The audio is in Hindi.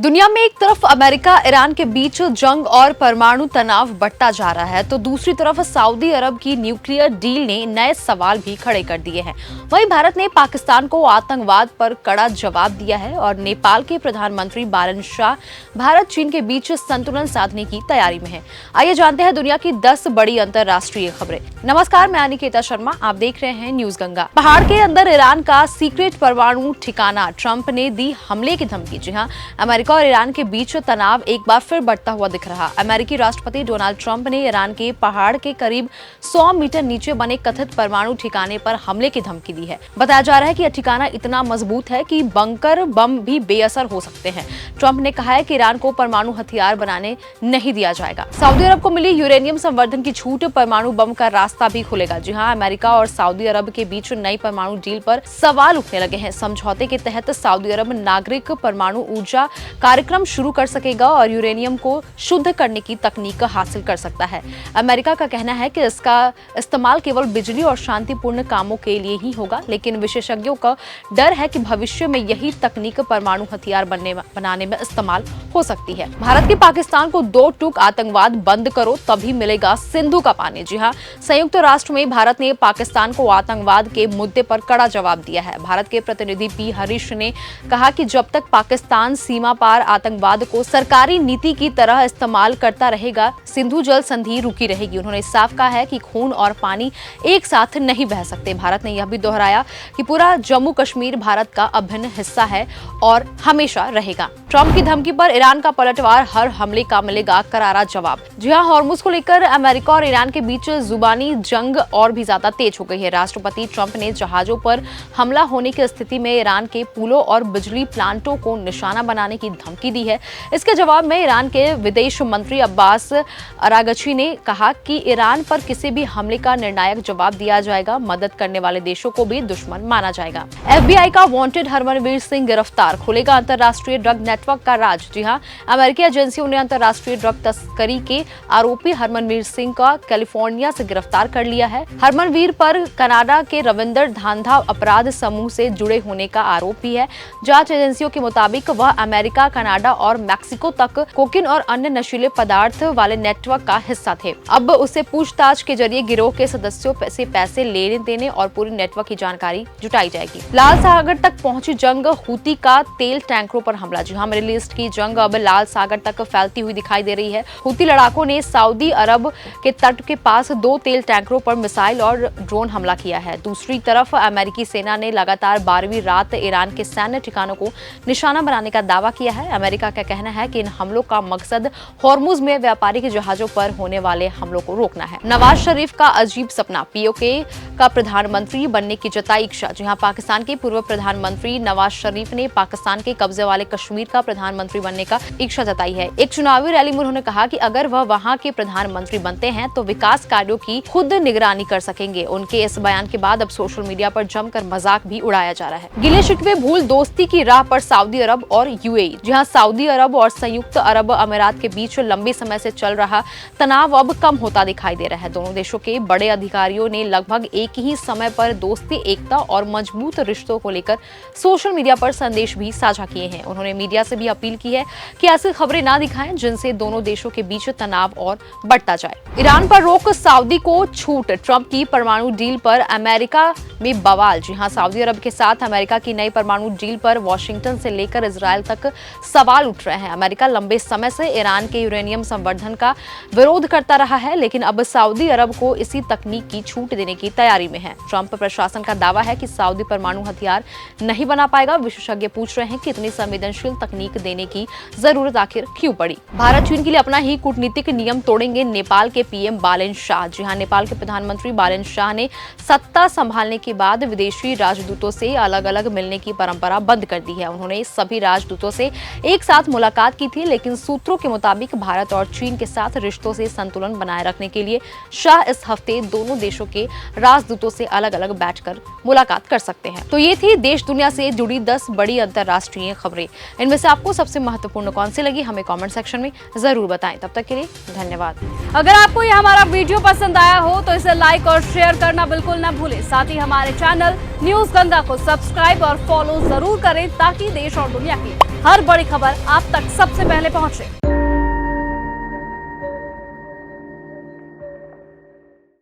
दुनिया में एक तरफ अमेरिका ईरान के बीच जंग और परमाणु तनाव बढ़ता जा रहा है, तो दूसरी तरफ सऊदी अरब की न्यूक्लियर डील ने नए सवाल भी खड़े कर दिए हैं। वहीं भारत ने पाकिस्तान को आतंकवाद पर कड़ा जवाब दिया है और नेपाल के प्रधानमंत्री बालन शाह भारत चीन के बीच संतुलन साधने की तैयारी में है। आइए जानते हैं दुनिया की 10 बड़ी अंतर्राष्ट्रीय खबरें। नमस्कार, मैं अनिकेता शर्मा, आप देख रहे हैं न्यूज गंगा। पहाड़ के अंदर ईरान का सीक्रेट परमाणु ठिकाना, ट्रंप ने दी हमले की धमकी। जी हाँ, अमेरिका और ईरान के बीच तनाव एक बार फिर बढ़ता हुआ दिख रहा। अमेरिकी राष्ट्रपति डोनाल्ड ट्रंप ने ईरान के पहाड़ के करीब 100 मीटर नीचे बने कथित परमाणु ठिकाने पर हमले की धमकी दी है। बताया जा रहा है कि यह ठिकाना इतना मजबूत है कि बंकर बम भी बेअसर हो सकते हैं। ट्रंप ने कहा है कि ईरान को परमाणु हथियार बनाने नहीं दिया जाएगा। सऊदी अरब को मिली यूरेनियम संवर्धन की छूट, परमाणु बम का रास्ता भी खुलेगा। जी हाँ, अमेरिका और सऊदी अरब के बीच नई परमाणु डील पर सवाल उठने लगे हैं। समझौते के तहत सऊदी अरब नागरिक परमाणु ऊर्जा कार्यक्रम शुरू कर सकेगा और यूरेनियम को शुद्ध करने की तकनीक हासिल कर सकता है। अमेरिका का कहना है कि इसका इस्तेमाल केवल बिजली और शांतिपूर्ण कामों के लिए ही होगा, लेकिन विशेषज्ञों का डर है कि भविष्य में यही तकनीक परमाणु हथियार बनाने में इस्तेमाल हो सकती है। भारत के पाकिस्तान को 2 टूक आतंकवाद बंद करो तभी मिलेगा सिंधु का पानी। जी हाँ, संयुक्त राष्ट्र में भारत ने पाकिस्तान को आतंकवाद के मुद्दे पर कड़ा जवाब दिया है। भारत के प्रतिनिधि पी हरीश ने कहा कि जब तक पाकिस्तान सीमा पार आतंकवाद को सरकारी नीति की तरह इस्तेमाल करता रहेगा, सिंधु जल संधि रुकी रहेगी। उन्होंने साफ कहा है कि खून और पानी एक साथ नहीं बह सकते। भारत ने यह भी दोहराया कि पूरा जम्मू कश्मीर भारत का अभिन्न हिस्सा है और हमेशा रहेगा। ट्रंप की धमकी पर ईरान का पलटवार, हर हमले का मिलेगा करारा जवाब। जी हां, हॉर्मुज को लेकर अमेरिका और ईरान के बीच जुबानी जंग और भी ज्यादा तेज हो गई है। राष्ट्रपति ट्रंप ने जहाजों पर हमला होने की स्थिति में ईरान के पुलों और बिजली प्लांटों को निशाना बनाने की धमकी दी है। इसके जवाब में ईरान के विदेश मंत्री अब्बास अरागची ने कहा कि ईरान पर किसी भी हमले का निर्णायक जवाब दिया जाएगा। मदद करने वाले देशों को भी दुश्मन माना जाएगा। FBI का वांटेड हरमनवीर सिंह गिरफ्तार, खुलेगा अंतर्राष्ट्रीय ड्रग नेटवर्क का राज। जी हां, अमेरिकी एजेंसियों ने अंतर्राष्ट्रीय ड्रग तस्करी के आरोपी हरमनवीर सिंह का कैलिफोर्निया से गिरफ्तार कर लिया है। हरमनवीर पर कनाडा के रविंदर धांधा अपराध समूह से जुड़े होने का आरोप भी है। जांच एजेंसियों के मुताबिक वह अमेरिका, कनाडा और मैक्सिको तक कोकीन और अन्य नशीले पदार्थ वाले नेटवर्क का हिस्सा थे। अब उसे पूछताछ के जरिए गिरोह के सदस्यों से पैसे लेने देने और पूरी नेटवर्क की जानकारी जुटाई जाएगी। लाल सागर तक पहुंची जंग, हूती का तेल टैंकरों पर हमला। जी हां, मिडिल ईस्ट की जंग अब लाल सागर तक फैलती हुई दिखाई दे रही है। हूती लड़ाकों ने सऊदी अरब के तट के पास 2 तेल टैंकरों पर मिसाइल और ड्रोन हमला किया है। दूसरी तरफ अमेरिकी सेना ने लगातार 12वीं रात ईरान के सैन्य ठिकानों को निशाना बनाने का दावा किया है। अमेरिका का कहना है कि इन हमलों का मकसद हॉर्मुज में व्यापारिक जहाजों पर होने वाले हमलों को रोकना है। नवाज शरीफ का अजीब सपना, POK का प्रधानमंत्री बनने की जताई इच्छा। जी हां, पाकिस्तान के पूर्व प्रधानमंत्री नवाज शरीफ ने पाकिस्तान के कब्जे वाले कश्मीर का प्रधानमंत्री बनने का इच्छा जताई है। एक चुनावी रैली में उन्होंने कहा कि अगर वह वहां के प्रधानमंत्री बनते हैं तो विकास कार्यों की खुद निगरानी कर सकेंगे। उनके इस बयान के बाद अब सोशल मीडिया पर जमकर मजाक भी उड़ाया जा रहा है। गिले शिकवे भूल दोस्ती की राह पर सऊदी अरब और UAE। जी हां, सऊदी अरब और संयुक्त अरब अमीरात के बीच लंबे समय से चल रहा तनाव अब कम होता दिखाई दे रहा है। दोनों देशों के बड़े अधिकारियों ने लगभग एक ही समय पर दोस्ती, एकता और मजबूत रिश्तों को लेकर सोशल मीडिया पर संदेश भी साझा किए हैं। उन्होंने मीडिया से भी अपील की है कि ऐसी खबरें ना दिखाएं जिनसे दोनों देशों के बीच तनाव और बढ़ता जाए। ईरान पर रोक, सऊदी को छूट, ट्रंप की परमाणु डील पर अमेरिका में बवाल। जी हां, सऊदी अरब के साथ अमेरिका की नई परमाणु डील पर वॉशिंगटन से लेकर इजरायल तक सवाल उठ रहे हैं। अमेरिका लंबे समय से ईरान के यूरेनियम संवर्धन का विरोध करता रहा है, लेकिन अब सऊदी अरब को इसी तकनीक की छूट देने की तैयारी में है। ट्रंप प्रशासन का दावा है कि सऊदी परमाणु हथियार नहीं बना पाएगा। विशेषज्ञ पूछ रहे हैं कि इतनी संवेदनशील तकनीक देने की जरूरत आखिर क्यों पड़ी। भारत चीन के लिए अपना ही कूटनीतिक नियम तोड़ेंगे नेपाल के PM बालन शाह। जी हां, नेपाल के प्रधानमंत्री बालन शाह ने सत्ता संभालने के बाद विदेशी राजदूतों से अलग अलग मिलने की परंपरा बंद कर दी है। उन्होंने सभी राजदूतों से एक साथ मुलाकात की थी, लेकिन सूत्रों के मुताबिक भारत और चीन के साथ रिश्तों से संतुलन बनाए रखने के लिए शाह इस हफ्ते दोनों देशों के राजदूतों से अलग अलग बैठकर मुलाकात कर सकते हैं। तो ये थी देश दुनिया से जुड़ी 10 बड़ी अंतर्राष्ट्रीय खबरें। इनमें से आपको सबसे महत्वपूर्ण कौन सी लगी, हमें कमेंट सेक्शन में जरूर बताएं। तब तक के लिए धन्यवाद। अगर आपको ये हमारा वीडियो पसंद आया हो तो इसे लाइक और शेयर करना बिल्कुल न भूलें। साथ ही हमारे चैनल न्यूज गंगा को सब्सक्राइब और फॉलो जरूर करें ताकि देश और दुनिया की हर बड़ी खबर आप तक सबसे पहले पहुंचे।